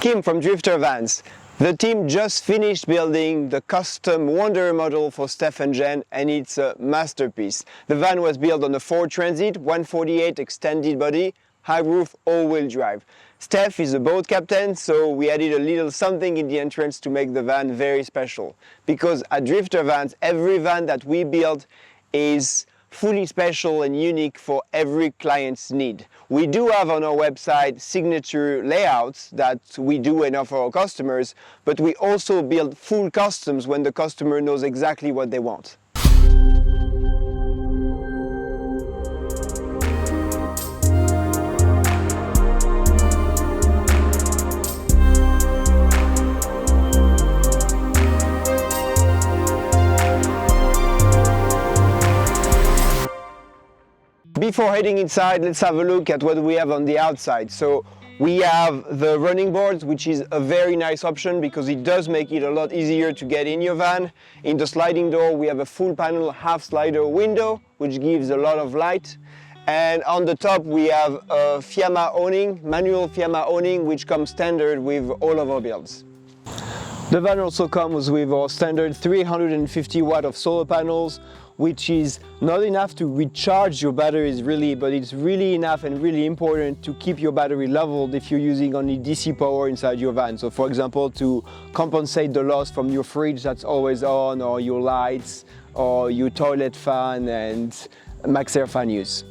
Kim from Drifter Vans. The team just finished building the custom Wanderer model for Steph and Jen, and it's a masterpiece. The van was built on a Ford Transit 148 extended body, high roof, all-wheel drive. Steph is a boat captain, so we added a little something in the entrance to make the van very special. Because at Drifter Vans, every van that we build is fully special and unique for every client's need. We do have on our website signature layouts that we do and offer our customers, but we also build full customs when the customer knows exactly what they want. Before heading inside, let's have a look at what we have on the outside. So we have the running boards, which is a very nice option because it does make it a lot easier to get in your van. In the sliding door, we have a full panel half slider window, which gives a lot of light. And on the top, we have a Fiamma awning, manual Fiamma awning, which comes standard with all of our builds. The van also comes with our standard 350 watt of solar panels, which is not enough to recharge your batteries really, but it's really enough and really important to keep your battery leveled if you're using only DC power inside your van. So for example, to compensate the loss from your fridge that's always on, or your lights, or your toilet fan and max air fan use.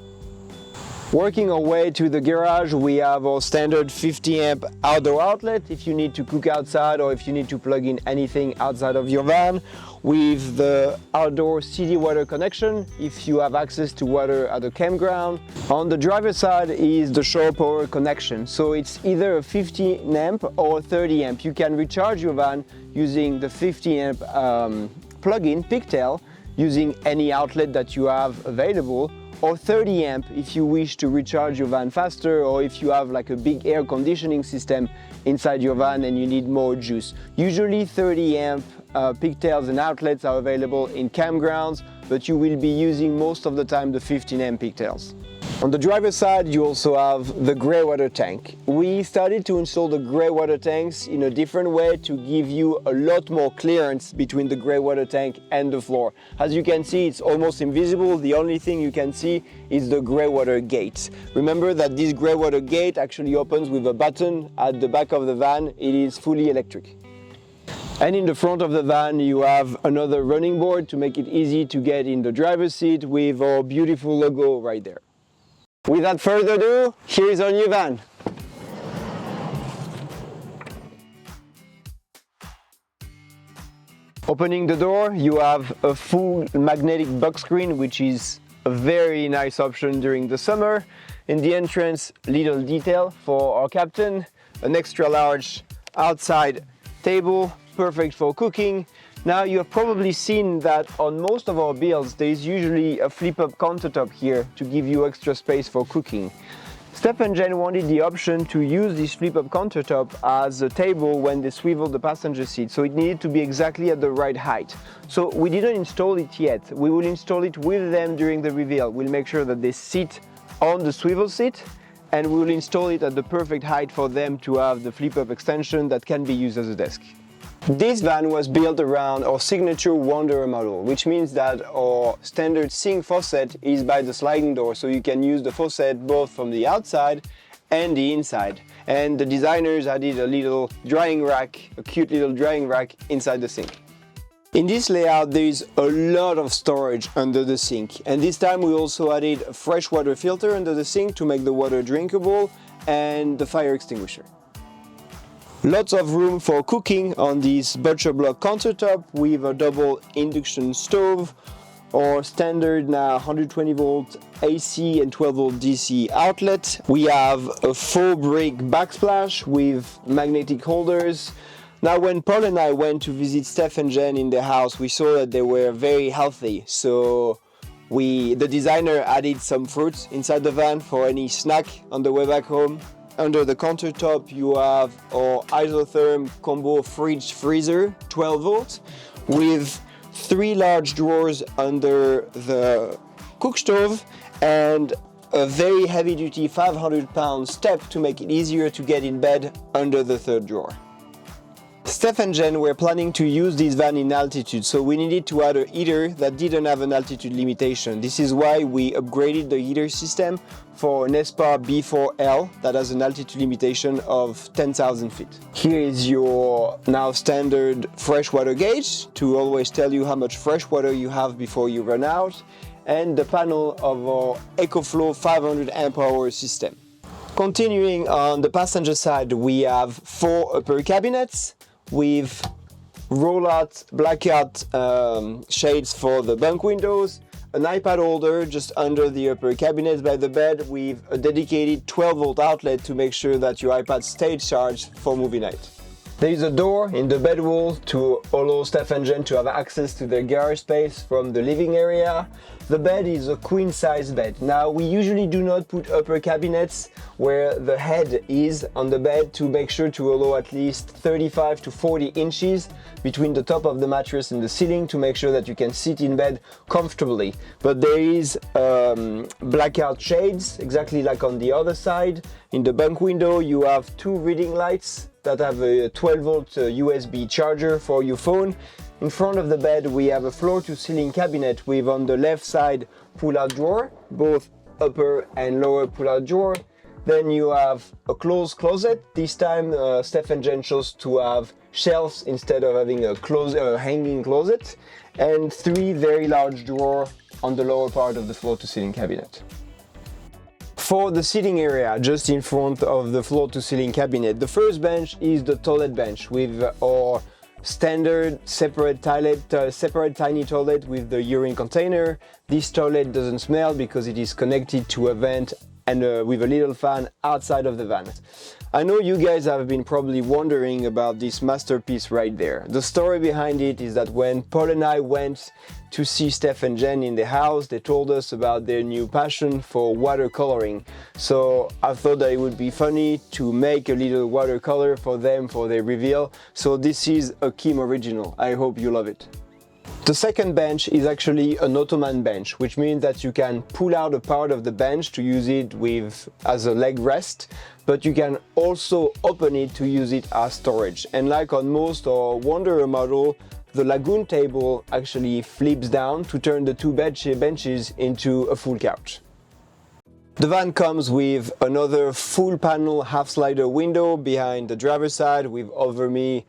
Working our way to the garage, we have our standard 50 amp outdoor outlet if you need to cook outside or if you need to plug in anything outside of your van, with the outdoor city water connection if you have access to water at a campground. On the driver's side is the shore power connection, so it's either a 50 amp or 30 amp. You can recharge your van using the 50 amp plug-in pigtail using any outlet that you have available, or 30 amp if you wish to recharge your van faster, or if you have like a big air conditioning system inside your van and you need more juice. Usually 30 amp pigtails and outlets are available in campgrounds, but you will be using most of the time the 15 amp pigtails. On the driver's side, you also have the grey water tank. We started to install the grey water tanks in a different way to give you a lot more clearance between the grey water tank and the floor. As you can see, it's almost invisible. The only thing you can see is the grey water gate. Remember that this grey water gate actually opens with a button at the back of the van. It is fully electric. And in the front of the van, you have another running board to make it easy to get in the driver's seat with our beautiful logo right there. Without further ado, here is our new van. Opening the door, you have a full magnetic box screen, which is a very nice option during the summer. In the entrance, little detail for our captain, an extra large outside table, perfect for cooking. Now you have probably seen that on most of our builds there is usually a flip-up countertop here to give you extra space for cooking. Steph and Jen wanted the option to use this flip-up countertop as a table when they swivel the passenger seat, so it needed to be exactly at the right height. So we didn't install it yet. We will install it with them during the reveal. We'll make sure that they sit on the swivel seat, and we will install it at the perfect height for them to have the flip-up extension that can be used as a desk. This van was built around our signature Wanderer model, which means that our standard sink faucet is by the sliding door, so you can use the faucet both from the outside and the inside. And the designers added a little drying rack, a cute little drying rack inside the sink. In this layout there is a lot of storage under the sink, and this time we also added a freshwater filter under the sink to make the water drinkable, and the fire extinguisher. Lots of room for cooking on this butcher block countertop with a double induction stove, or standard now 120 volt AC and 12 volt DC outlet. We have a faux brick backsplash with magnetic holders. Now when Paul and I went to visit Steph and Jen in their house, we saw that they were very healthy, so the designer added some fruits inside the van for any snack on the way back home. Under the countertop you have our isotherm combo fridge freezer 12 volts with 3 large drawers under the cook stove and a very heavy-duty 500-pound step to make it easier to get in bed under the third drawer. Steph and Jen were planning to use this van in altitude, so we needed to add a heater that didn't have an altitude limitation. This is why we upgraded the heater system for an Espa B4L that has an altitude limitation of 10,000 feet. Here is your now standard freshwater gauge to always tell you how much fresh water you have before you run out, and the panel of our EcoFlow 500 amp hour system. Continuing on the passenger side, we have 4 upper cabinets with roll-out blackout shades for the bunk windows, an iPad holder just under the upper cabinet by the bed with a dedicated 12-volt outlet to make sure that your iPad stays charged for movie night. There is a door in the bed wall to allow Steph and Jen to have access to their garage space from the living area. The bed is a queen size bed. Now, we usually do not put upper cabinets where the head is on the bed to make sure to allow at least 35 to 40 inches between the top of the mattress and the ceiling to make sure that you can sit in bed comfortably. But there is blackout shades, exactly like on the other side. In the bunk window, you have 2 reading lights that have a 12-volt USB charger for your phone. In front of the bed, we have a floor-to-ceiling cabinet with on the left side pull-out drawer, both upper and lower pull-out drawer. Then you have a closed closet. This time, Steph and Jen chose to have shelves instead of having a hanging closet, and 3 very large drawers on the lower part of the floor-to-ceiling cabinet. For the sitting area, just in front of the floor-to-ceiling cabinet, the first bench is the toilet bench with our standard separate tiny toilet with the urine container. This toilet doesn't smell because it is connected to a vent and with a little fan outside of the van. I know you guys have been probably wondering about this masterpiece right there. The story behind it is that when Paul and I went to see Steph and Jen in the house, they told us about their new passion for watercoloring. So I thought that it would be funny to make a little watercolor for them for their reveal. So this is a Kim original. I hope you love it. The second bench is actually an Ottoman bench, which means that you can pull out a part of the bench to use it as a leg rest, but you can also open it to use it as storage. And like on most or Wanderer model, the Lagoon table actually flips down to turn the 2 benches into a full couch. The van comes with another full panel half slider window behind the driver's side with over me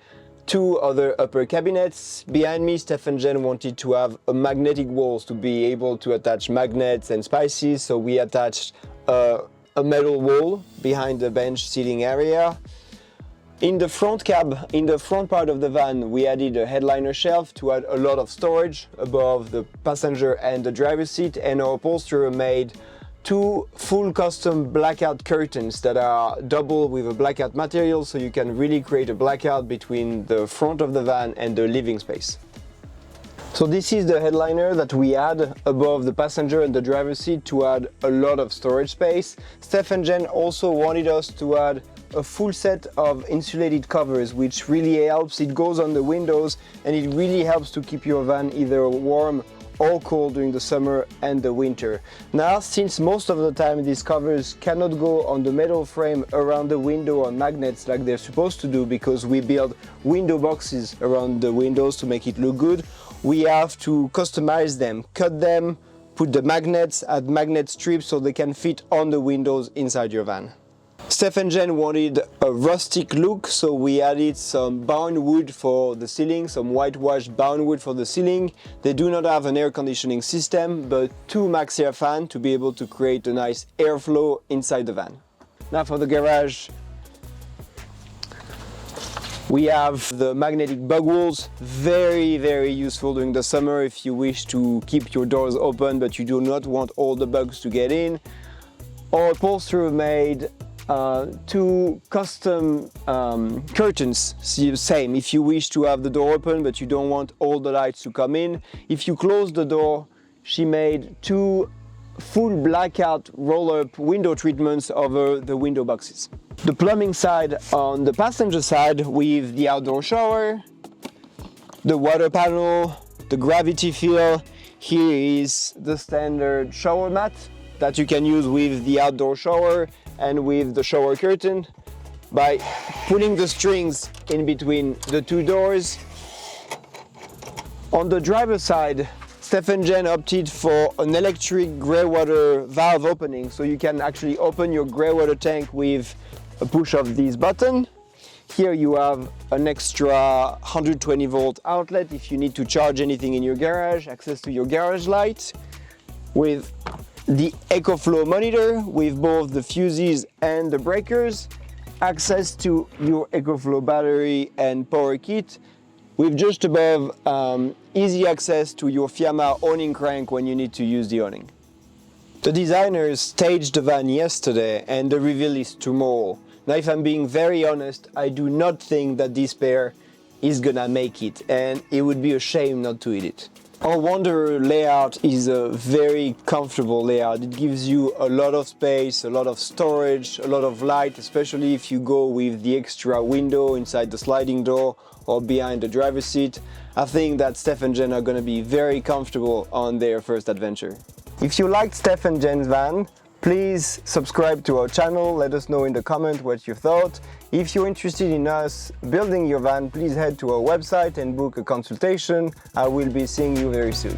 2 other upper cabinets. Behind me, Steph and Jen wanted to have a magnetic walls to be able to attach magnets and spices, so we attached a metal wall behind the bench seating area. In the front part of the van, we added a headliner shelf to add a lot of storage above the passenger and the driver's seat, and our upholsterer made 2 full custom blackout curtains that are double with a blackout material, so you can really create a blackout between the front of the van and the living space. So this is the headliner that we add above the passenger and the driver's seat to add a lot of storage space. Steph and Jen also wanted us to add a full set of insulated covers, which really helps. It goes on the windows and it really helps to keep your van either warm or cold during the summer and the winter. Now, since most of the time these covers cannot go on the metal frame around the window on magnets like they're supposed to do, because we build window boxes around the windows to make it look good, we have to customize them, cut them, put the magnets, add magnet strips so they can fit on the windows inside your van. Steph and Jen wanted a rustic look, so we added some bound wood for the ceiling, some whitewashed bound wood for the ceiling. They do not have an air conditioning system, but 2 max air fans to be able to create a nice airflow inside the van. Now for the garage, we have the magnetic bug walls, very, very useful during the summer if you wish to keep your doors open but you do not want all the bugs to get in. Our upholsterer made 2 custom curtains, same if you wish to have the door open but you don't want all the lights to come in. If you close the door, she made 2 full blackout roll-up window treatments over the window boxes. The plumbing side on the passenger side with the outdoor shower, the water panel, the gravity fill. Here is the standard shower mat that you can use with the outdoor shower and with the shower curtain by putting the strings in between the two doors. On the driver's side, Steph and Jen opted for an electric grey water valve opening, so you can actually open your grey water tank with a push of this button. Here you have an extra 120 volt outlet if you need to charge anything in your garage, access to your garage light, with the EcoFlow monitor with both the fuses and the breakers, access to your EcoFlow battery and power kit, with just above easy access to your Fiamma awning crank when you need to use the awning. The designers staged the van yesterday and the reveal is tomorrow. Now, if I'm being very honest, I do not think that this pair is gonna make it, and it would be a shame not to eat it. Our Wanderer layout is a very comfortable layout. It gives you a lot of space, a lot of storage, a lot of light, especially if you go with the extra window inside the sliding door or behind the driver's seat. I think that Steph and Jen are gonna be very comfortable on their first adventure. If you liked Steph and Jen's van, please subscribe to our channel, let us know in the comment what you thought. If you're interested in us building your van, please head to our website and book a consultation. I will be seeing you very soon.